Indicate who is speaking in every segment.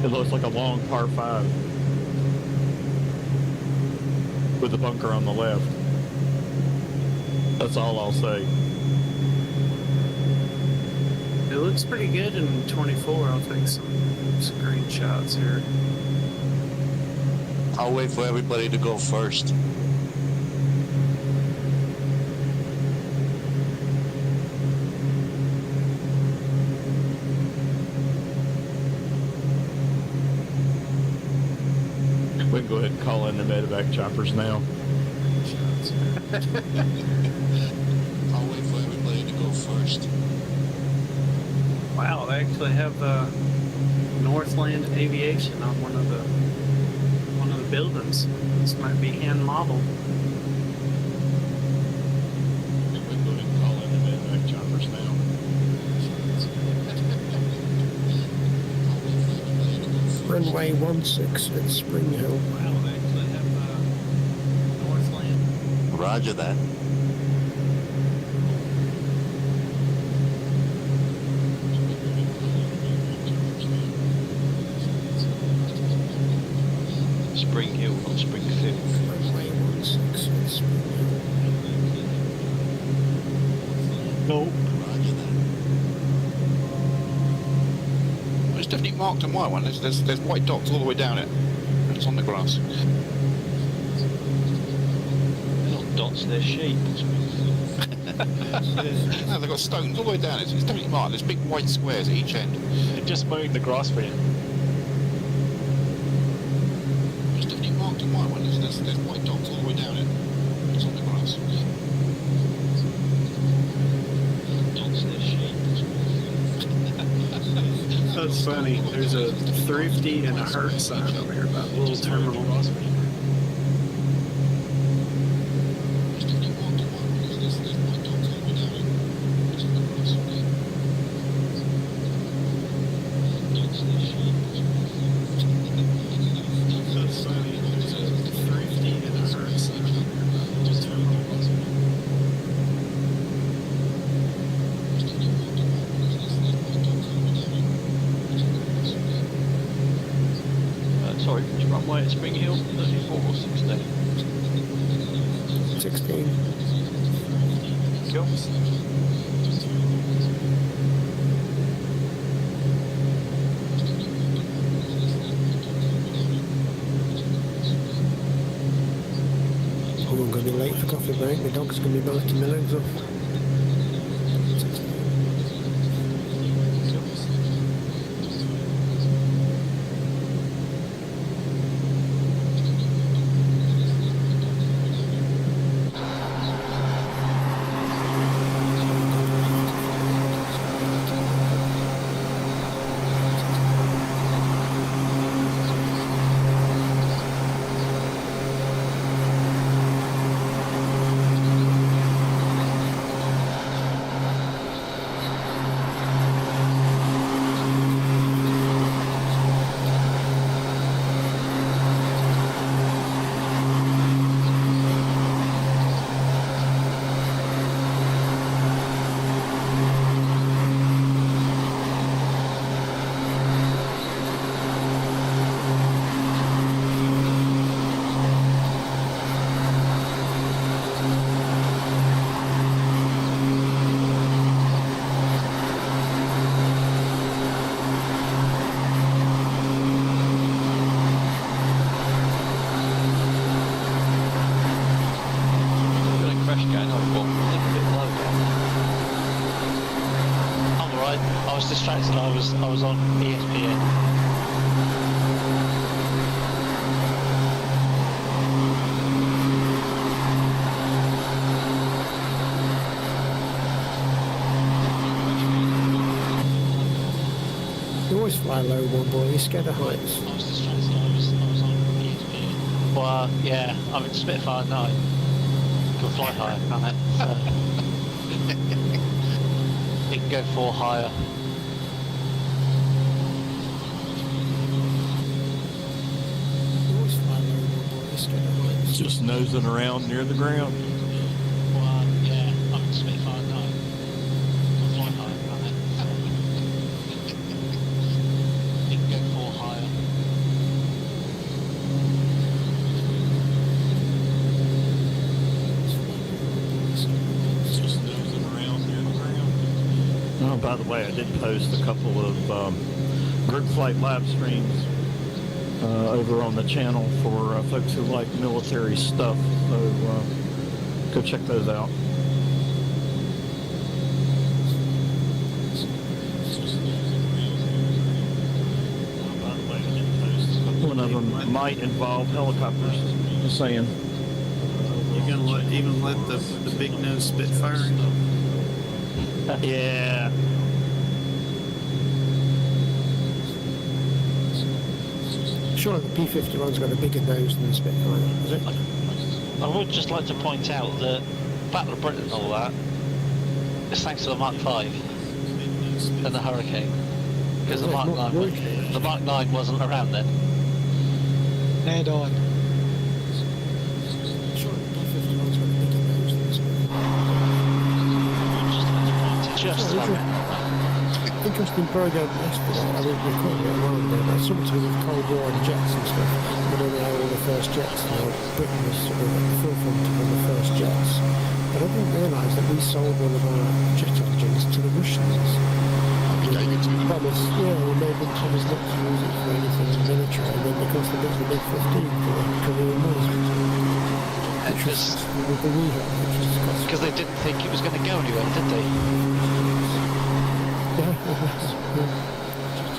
Speaker 1: It looks like a long par 5 with a bunker on the left. That's all I'll say.
Speaker 2: It looks pretty good in 24. I'll take some screenshots here.
Speaker 3: I'll wait for everybody to go first.
Speaker 1: We can go ahead and call in the medevac choppers now.
Speaker 3: I'll wait for everybody to go first.
Speaker 2: Wow, they actually have Northland Aviation on one of the buildings. This might be hand modeled.
Speaker 1: We can go ahead and call in the medevac choppers now.
Speaker 4: Runway 16 at Spring Hill.
Speaker 2: Wow, they actually have Northland.
Speaker 3: Roger that.
Speaker 5: Spring Hill, not Springfield.
Speaker 4: Runway 16 at Spring Hill.
Speaker 1: Nope.
Speaker 3: Roger that.
Speaker 6: It's definitely marked on my one. There's white dots all the way down it. It's on the grass.
Speaker 5: They're not dots, they're sheep.
Speaker 6: No, they've got stones all the way down. It's definitely marked. There's big white squares at each end.
Speaker 5: They're just mowing the grass for you.
Speaker 6: It's definitely marked on my one. There's white dots all the way down it. It's on the grass.
Speaker 5: Dots, they're sheep.
Speaker 2: That's funny. There's a Thrifty and a Hertz sign over here about a little terminal. That's funny. There's a Thrifty and a Hertz sign over here about a little terminal.
Speaker 5: Sorry, which runway at Spring Hill? 34 or 16?
Speaker 4: 16.
Speaker 5: Cool.
Speaker 4: Oh, I'm going to be late for coffee break. My dog's going to be biting my legs off.
Speaker 5: I was distracted. I was on ESPN.
Speaker 4: You always fly low, one boy. You're scared of heights.
Speaker 5: I was distracted. I was on ESPN. Well, yeah, I'm in Spitfire now. You can fly higher, can't it? So, it can go 4 higher.
Speaker 4: You always fly low, one boy. You're scared of heights.
Speaker 1: Just nosing around near the ground.
Speaker 5: Well, yeah, I'm in Spitfire now. You can fly higher, can't it? So, it can go 4 higher.
Speaker 7: by the way, I did post a couple of group flight lab streams over on the channel for folks who like military stuff. So go check those out. One of them might involve helicopters. Just saying.
Speaker 2: You're gonna even let the big nose Spitfire in?
Speaker 7: Yeah.
Speaker 4: Sure, the P-51's got a bigger nose than the Spitfire, is it?
Speaker 5: I would just like to point out that Battle of Britain and all that is thanks to the Mark V and the Hurricane. Because the Mark 9 wasn't around then.
Speaker 8: Dead on.
Speaker 4: Sure, the P-51's got a bigger nose than the Spitfire.
Speaker 5: Just about it.
Speaker 4: Interesting program yesterday. I mean, we called it a while ago, but something to do with Cold War and jets and stuff. When they had all the first jets, Britain was sort of at the forefront of all the first jets. But I didn't realise that we sold all of our jet engines to the Russians. Promise, yeah, we made them promise not to use it for anything in the military, and then because they built the Big 15 for the Korean War.
Speaker 5: Because they didn't think it was going to go anywhere, did they?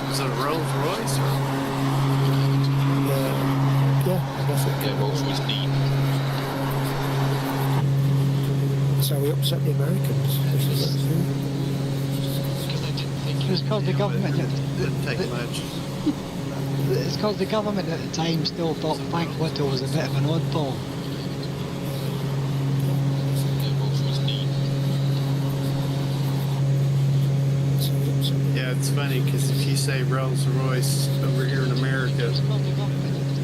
Speaker 2: Was it a Rolls Royce? Or?
Speaker 4: Yeah, I guess it
Speaker 6: Yeah, Rolls Royce neat.
Speaker 4: So we upset the Americans.
Speaker 8: It's because the government
Speaker 2: Didn't take much.
Speaker 8: it's because the government at the time still thought Frank Whittle was a bit of an oddball.
Speaker 2: Yeah, it's funny because if you say Rolls Royce over here in America,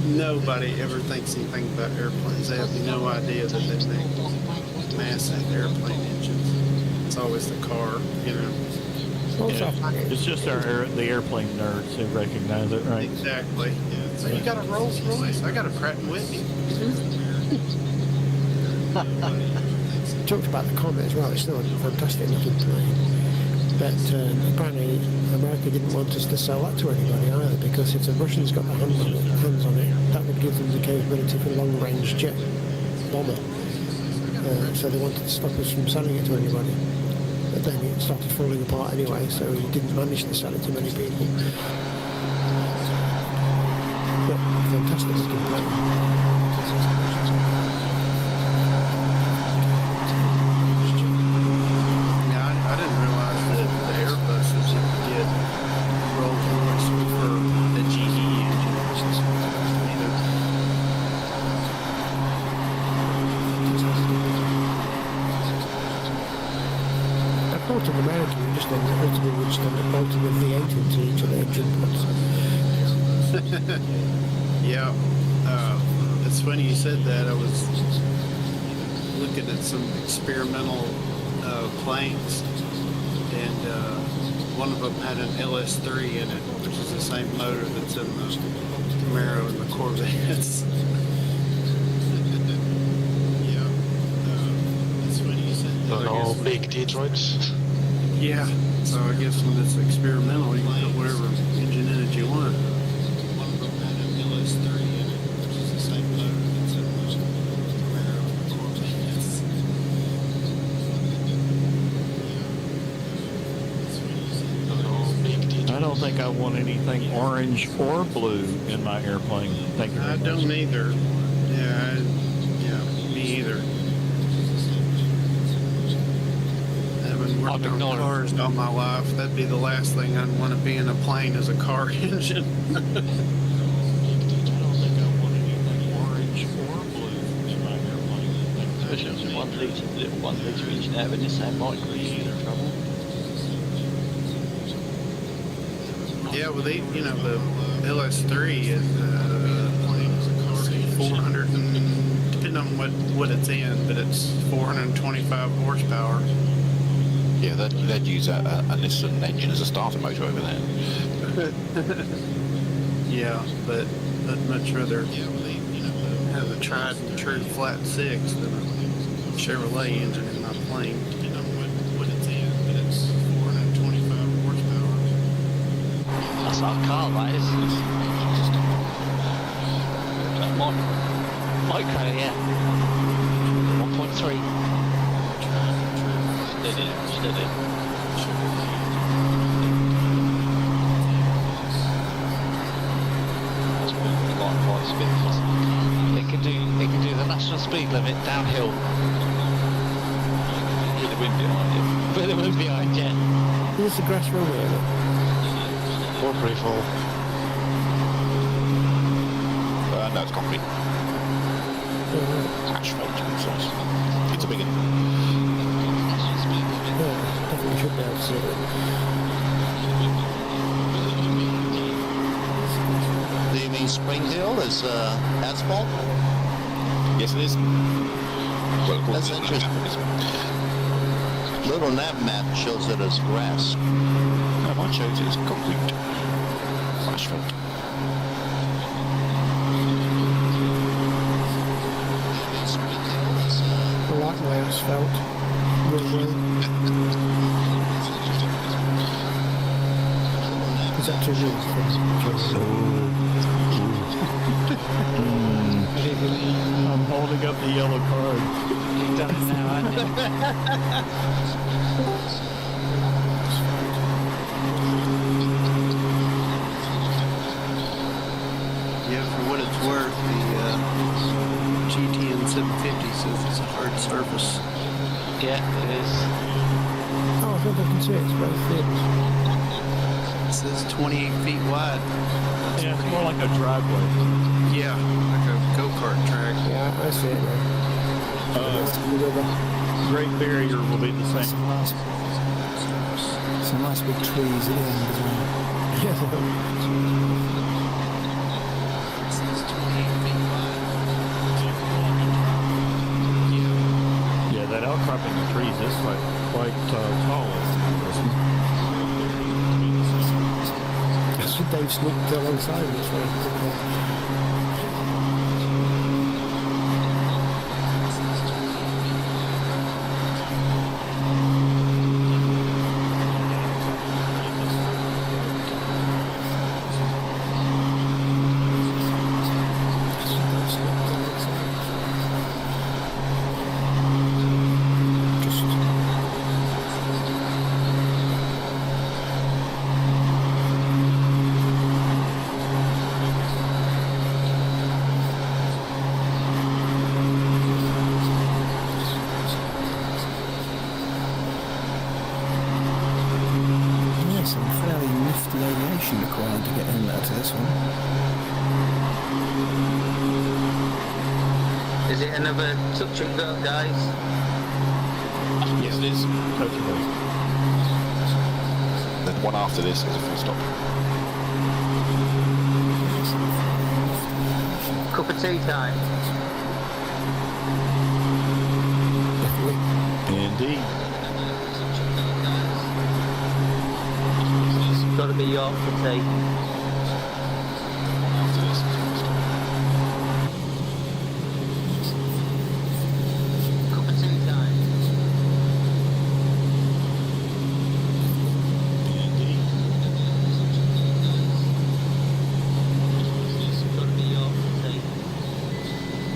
Speaker 2: nobody ever thinks anything about airplanes. They have no idea that they make massive airplane engines. It's always the car, you know.
Speaker 7: Yeah. It's just the airplane nerds who recognize it, right?
Speaker 2: Exactly. Yeah. So you got a Rolls Royce? I got a Pratt and Whitney.
Speaker 4: Talked about the Comet as well. It's still a fantastic looking plane. But apparently America didn't want us to sell that to anybody either, because if the Russians got their hands on it, that would give them the capability for long-range jet bomber. So they wanted to stop us from selling it to anybody. But then it started falling apart anyway, so we didn't manage to sell it to many people. But fantastic looking plane.
Speaker 2: I didn't realize that the Airbuses you could get Rolls Royce for the GE engine.
Speaker 4: I thought in America you just ultimately would just end up bolting a V8 into each of the engine pods.
Speaker 2: Yeah. It's funny you said that. I was looking at some experimental planes, and one of them had an LS3 in it, which is the same motor that's in the Camaro and the Corvettes. Yeah. It's funny you said that.
Speaker 3: They're all big Detroits.
Speaker 2: Yeah. So I guess when it's experimental, you can put whatever engine in it you want. One of them had an LS3 in it, which is the same motor that's in the Camaro and the Corvettes.
Speaker 7: I don't think I want anything orange or blue in my airplane. Thank you very
Speaker 2: I
Speaker 7: much.
Speaker 2: don't either. Yeah, me either. Having worked on cars all my life, that'd be the last thing I'd want to be in a plane is a car engine.
Speaker 7: I don't think I want anything orange or blue in my airplane.
Speaker 5: Especially if it's 1 litre, little 1 litre engine out of it, that might cause you trouble.
Speaker 2: Yeah, well, the LS3 is 400 and depending on what it's in, but it's 425 horsepower.
Speaker 3: Yeah, they'd use a Nissan engine as a starter motor over there.
Speaker 2: Yeah, but I'd much rather have a tried and true flat six than a Chevrolet engine in my plane. Depending on what it's in, but it's 425
Speaker 5: our car, that is. Micro, yeah. 1.3. Steady. It can do the national speed limit downhill. With the wind behind it. With the wind behind, yeah.
Speaker 4: Is this a grass runway? Is it?
Speaker 5: Or free fall.
Speaker 3: No, it's concrete.
Speaker 4: Oh, right.
Speaker 3: Asphalt, to be precise. It's a big one.
Speaker 4: Yeah, definitely should be able to see it.
Speaker 9: Do you mean Spring Hill is asphalt?
Speaker 3: Yes, it is. Well, of course,
Speaker 9: That's
Speaker 3: it's
Speaker 9: interesting.
Speaker 3: it's-
Speaker 9: Little nav map shows it as grass.
Speaker 3: No, mine shows it as concrete. Asphalt.
Speaker 4: I like my asphalt. Runway. Is that too new?
Speaker 7: I'm holding up the yellow card.
Speaker 5: You've done it now, haven't you?
Speaker 2: Yeah, for what it's worth, the GTN 750 says it's a hard surface.
Speaker 5: Yeah, it is.
Speaker 4: Oh, I think I can see it. It's very thin.
Speaker 2: It says 28 feet wide.
Speaker 7: Yeah, it's more like a driveway.
Speaker 2: Yeah, like a go-kart track.
Speaker 4: Yeah, I see it now. That's the river.
Speaker 7: Great Barrier will be the same.
Speaker 4: Some nice big trees in the end as well.
Speaker 2: It says 28 feet wide.
Speaker 7: Yeah, that outcropping of trees is quite tall.
Speaker 4: That's what Dave sneaked alongside of this one. Some fairly nifty aviation required to get in there to this one.
Speaker 10: Is it another touch and go, guys?
Speaker 3: Yes, it is.
Speaker 7: Totally.
Speaker 3: The one after this is a full stop.
Speaker 10: Cup of tea time.
Speaker 4: Definitely.
Speaker 3: Indeed.
Speaker 10: It's got to be York for tea.
Speaker 3: After this is a full stop.
Speaker 10: Cup of tea time.
Speaker 3: Indeed.
Speaker 10: It's got to be York for tea.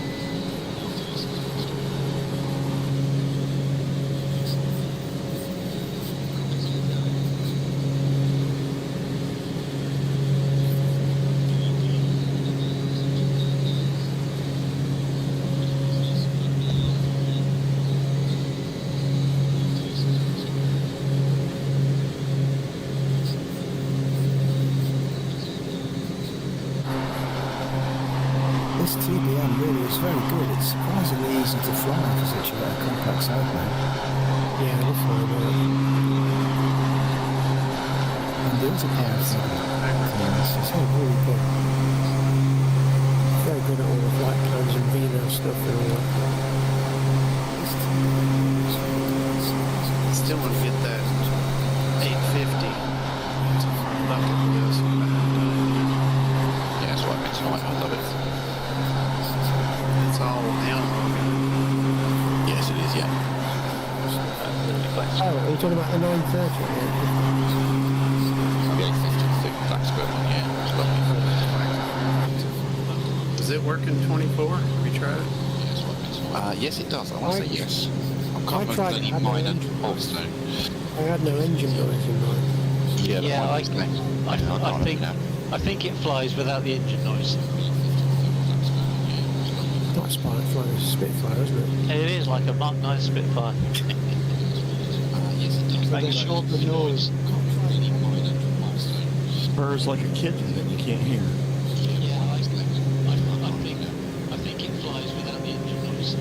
Speaker 4: This TBM really is very good. It's surprisingly easy to fly for such a compact airplane. Yeah, we'll fly with it. And the other part of it's all really good. Very good at all the flight plans and Vino stuff and all that.
Speaker 2: Still want to get that 850. It's a front bucket list.
Speaker 3: Yeah, that's what I meant tonight. I love it.
Speaker 2: It's all analog.
Speaker 3: Yes, it is, yeah.
Speaker 4: Oh, are you talking about the 930?
Speaker 3: The 850 thick black square one.
Speaker 2: it work in 24? Have you tried it?
Speaker 3: Yes, it does. I want to say yes. I
Speaker 4: I
Speaker 3: can't
Speaker 4: tried
Speaker 3: remember
Speaker 4: it,
Speaker 3: any
Speaker 4: had no
Speaker 3: minor
Speaker 4: engine
Speaker 3: faults
Speaker 4: noise.
Speaker 3: though.
Speaker 4: I had no engine noise in mine.
Speaker 3: Yeah,
Speaker 5: Yeah,
Speaker 3: mine
Speaker 5: I,
Speaker 3: was there.
Speaker 5: I,
Speaker 3: Yeah,
Speaker 5: I
Speaker 3: can't
Speaker 5: think
Speaker 3: remember now.
Speaker 5: I think it flies without the engine noise.
Speaker 4: Not a flying a Spitfire, isn't it?
Speaker 5: It is like a Mark 9 Spitfire.
Speaker 3: Yes, it does.
Speaker 8: With a shorter nose.
Speaker 6: Any minor faults though.
Speaker 7: Purrs like a kitten that you can't hear.
Speaker 5: Yeah, I think it flies without the engine noise.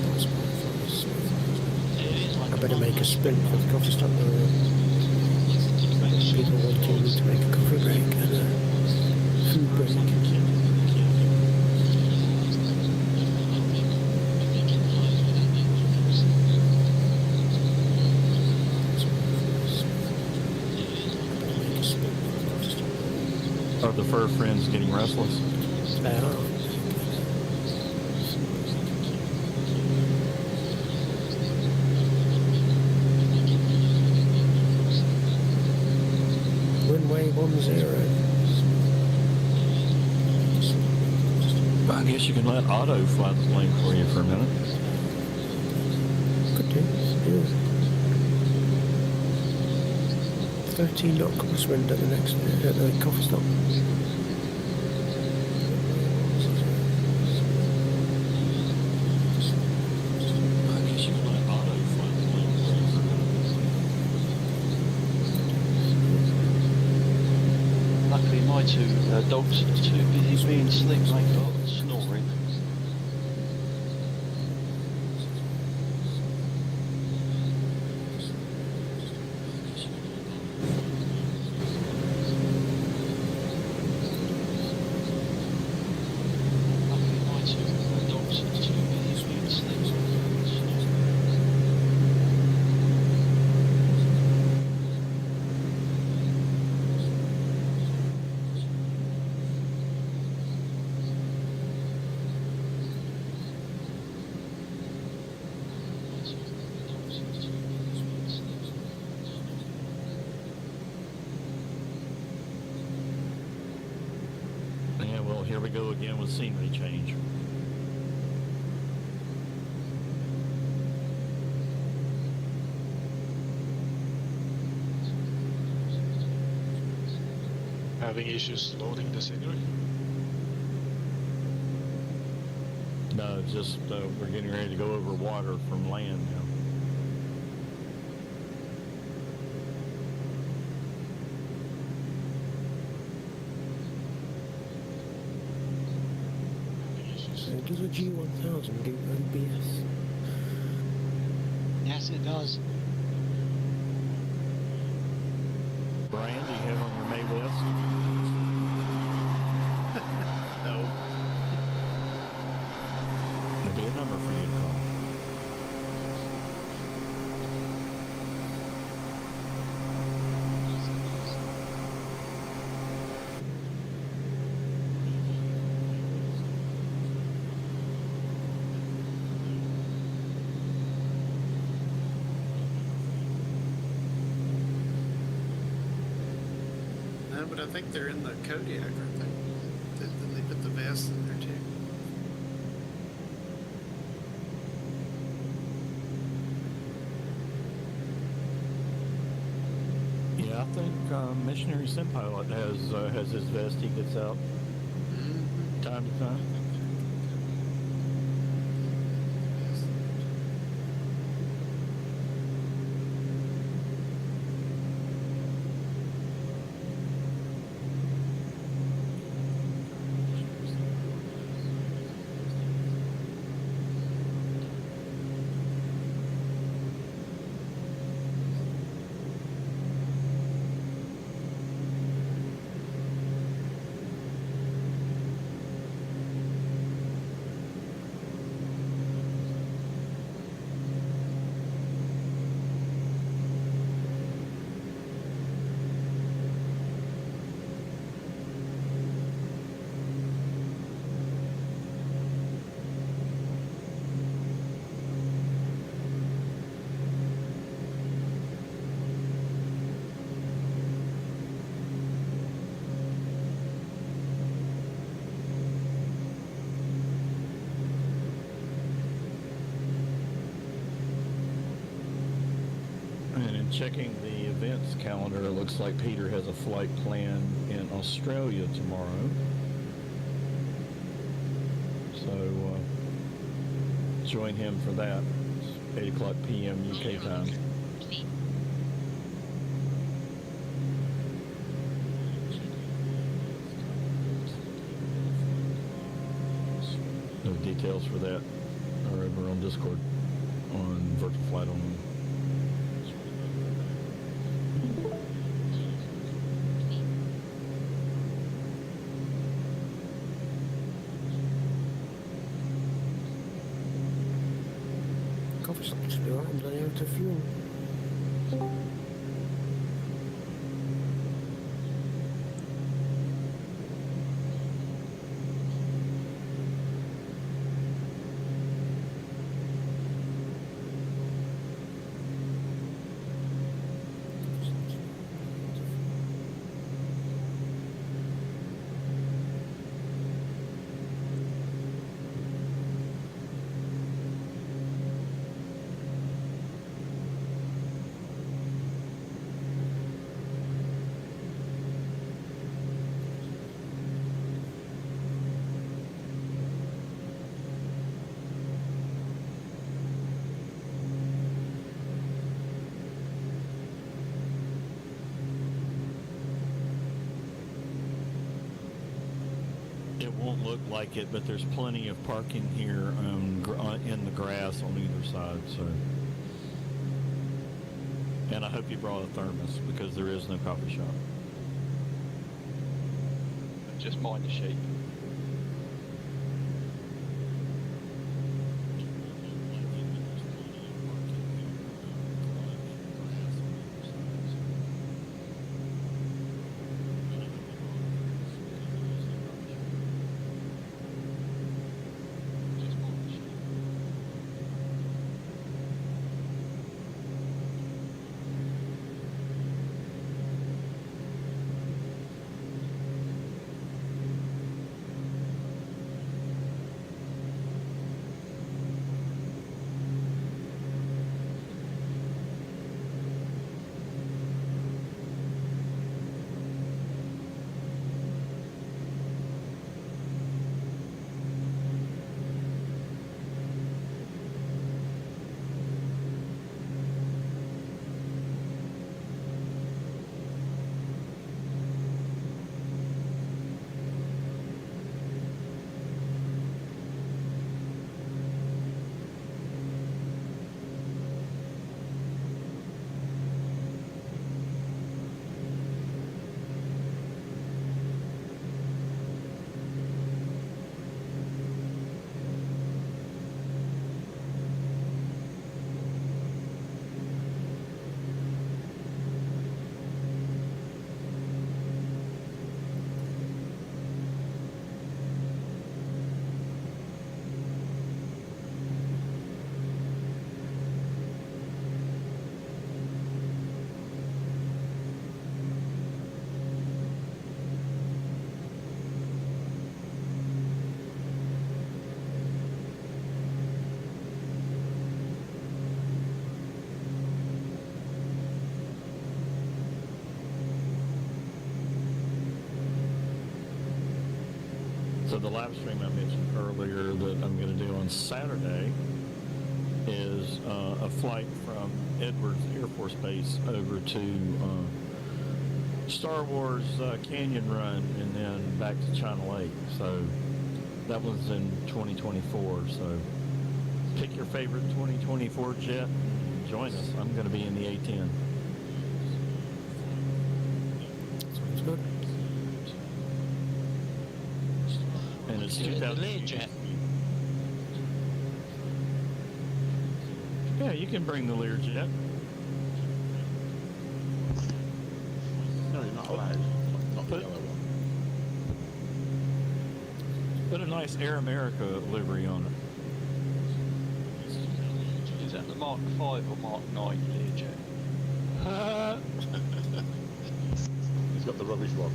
Speaker 4: Not a Spitfire,
Speaker 5: It is like
Speaker 4: I
Speaker 5: a
Speaker 4: better
Speaker 5: Mark
Speaker 4: make
Speaker 5: 9
Speaker 4: a sprint for
Speaker 5: Spitfire.
Speaker 4: the coffee stop. People wanting me to make a coffee break and a food break.
Speaker 7: Are the fur friends getting restless?
Speaker 4: They are. Runway 10.
Speaker 7: I guess you can let Otto fly the plane for you for a minute.
Speaker 4: Could do, yeah. 13 knot crosswind at the next at the coffee stop.
Speaker 7: I guess you can let Otto fly the plane for you for a minute.
Speaker 5: Luckily, my two dogs are too busy being sleep like snoring. Luckily, my two dogs are too busy being sleep like snoring.
Speaker 7: Yeah, well, here we go again with scenery change.
Speaker 1: Having issues loading the scenery?
Speaker 7: No, just we're getting ready to go over water from land now.
Speaker 4: So does a G1000 do OBS?
Speaker 8: Yes, it does.
Speaker 7: Brian, do you have on your May West?
Speaker 2: No.
Speaker 7: There'll be a number for you to call.
Speaker 2: No, but I think they're in the Kodiak, aren't they? Then they put the vest in there too.
Speaker 7: Yeah, I think Missionary Sim Pilot has his vest he gets out time to time. Checking the events calendar, it looks like Peter has a flight planned in Australia tomorrow. So join him for that. It's 8 o'clock p.m. UK time. No details for that are over on Discord on Virtual Flight Only.
Speaker 4: Coffee shop should be alright. I'm running out of fuel. It won't look like it, but there's plenty of parking here in the grass on either side. So, and I hope you brought a thermos because there is no coffee shop.
Speaker 5: Just mind the sheep.
Speaker 7: So the live stream I mentioned earlier that I'm going to do on Saturday is a flight from Edwards Air Force Base over to Star Wars Canyon Run and then back to China Lake. So that was in 2024. So pick your favorite 2024 jet and join us. I'm going to be in the A-10.
Speaker 4: Sounds good.
Speaker 7: And it's
Speaker 5: The
Speaker 7: 2000.
Speaker 5: Learjet.
Speaker 7: Yeah, you can bring the Learjet.
Speaker 6: No, you're not allowed. Not the yellow one.
Speaker 7: Put a nice Air America livery on it.
Speaker 5: Is that the Mark 5 or Mark 9 Learjet?
Speaker 6: He's got the rubbish one.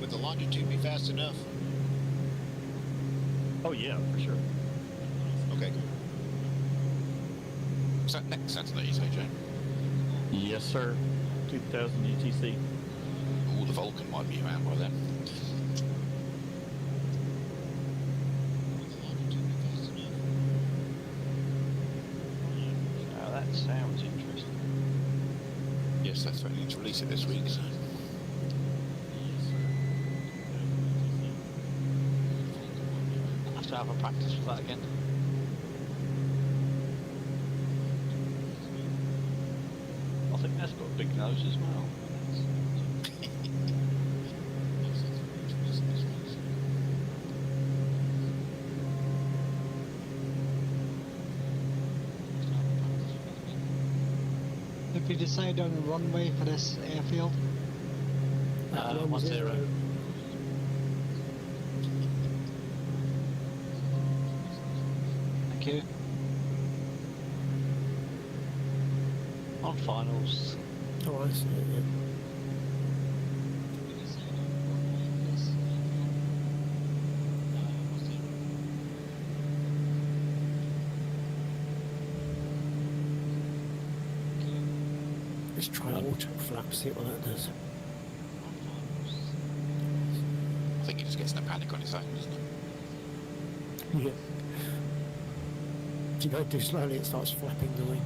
Speaker 9: Would the longitude be fast enough?
Speaker 7: Oh yeah, for sure.
Speaker 9: Okay.
Speaker 3: Is that next Saturday, you say, Joe?
Speaker 7: Yes, sir. 2000 UTC.
Speaker 3: Oh, the Vulcan might be around by then.
Speaker 5: Oh, that sounds interesting.
Speaker 3: Yes, they're threatening to release it this week, so.
Speaker 5: I'll have to have a practice for that again. I think that's got a big nose as well.
Speaker 8: If you decide on a runway for this airfield,
Speaker 5: 1-0. Thank you. On finals.
Speaker 4: Oh, I see it, yeah. Let's try auto flap, see what that does.
Speaker 3: I think he just gets in a panic on his own, doesn't he?
Speaker 4: Yeah. If you go too slowly, it starts flapping the wing.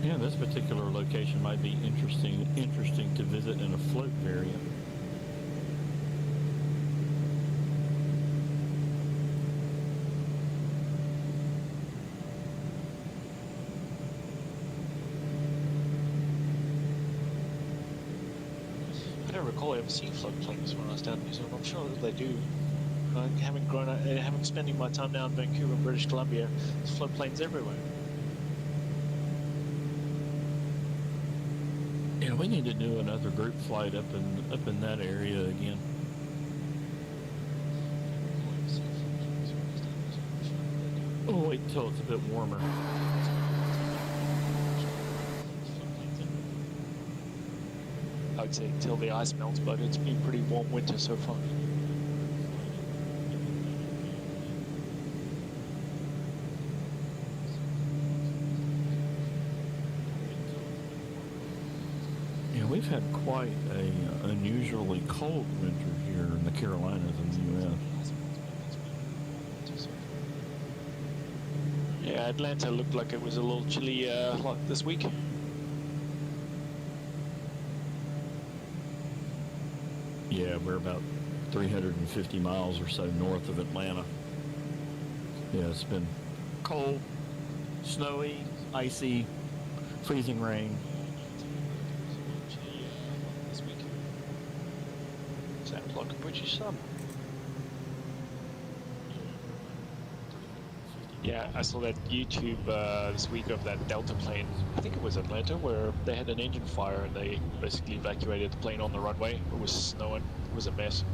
Speaker 7: Yeah, this particular location might be interesting to visit in a float variant.
Speaker 5: I don't recall ever seeing floatplanes when I was down in New Zealand. I'm sure that they do. Having spending my time down in Vancouver, British Columbia, there's floatplanes everywhere.
Speaker 7: Yeah, we need to do another group flight up in that area again. Oh, wait until it's a bit warmer.
Speaker 5: I'd say until the ice melts, but it's been pretty warm winter so far.
Speaker 7: Yeah, we've had quite a unusually cold winter here in the Carolinas and the U.S.
Speaker 5: Yeah, Atlanta looked like it was a little chilly like this week.
Speaker 7: Yeah, we're about 350 miles or so north of Atlanta. Yeah, it's been cold, snowy, icy, freezing rain.
Speaker 5: Sounds like a British summer. Yeah, I saw that YouTube this week of that Delta plane. I think it was Atlanta, where they had an engine fire and they basically evacuated the plane on the runway. It was snowing. It was a mess.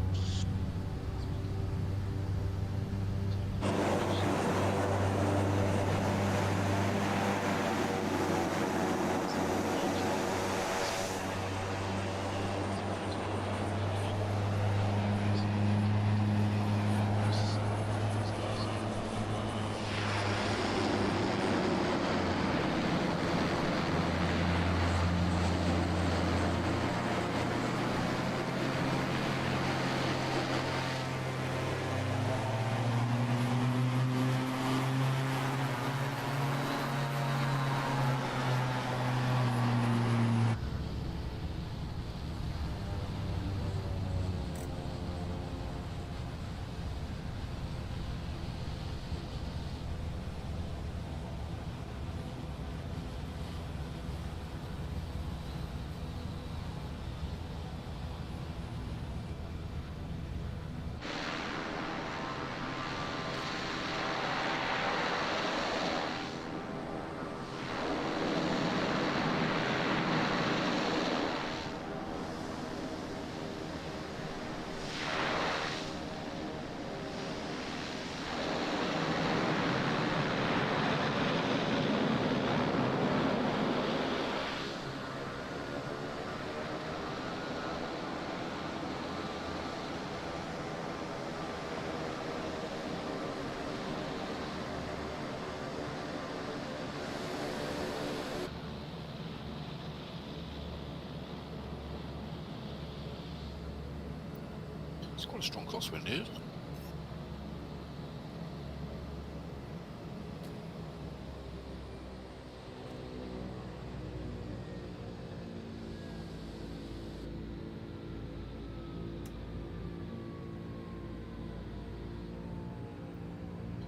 Speaker 6: It's quite a strong crosswind here, isn't it?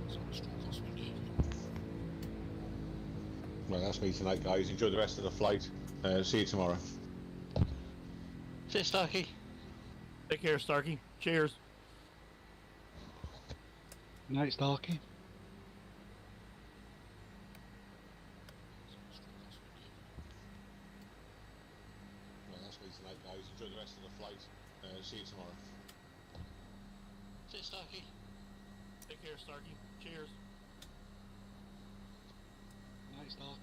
Speaker 6: It's quite a strong crosswind here, isn't it?
Speaker 3: Well, that's me tonight, guys. Enjoy the rest of the flight. See you tomorrow.
Speaker 5: See you, Starkey.
Speaker 7: Take care, Starkey. Cheers.
Speaker 8: Night, Starkey.
Speaker 3: Well, that's me tonight, guys. Enjoy the rest of the flight. See you tomorrow.
Speaker 5: See you, Starkey.
Speaker 7: Take care, Starkey. Cheers.
Speaker 8: Night, Starkey.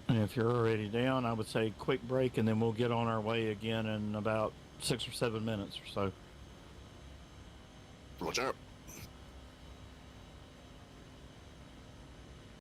Speaker 7: And if you're already down, I would say quick break, and then we'll get on our way again in about 6 or 7 minutes or so.
Speaker 6: Roger.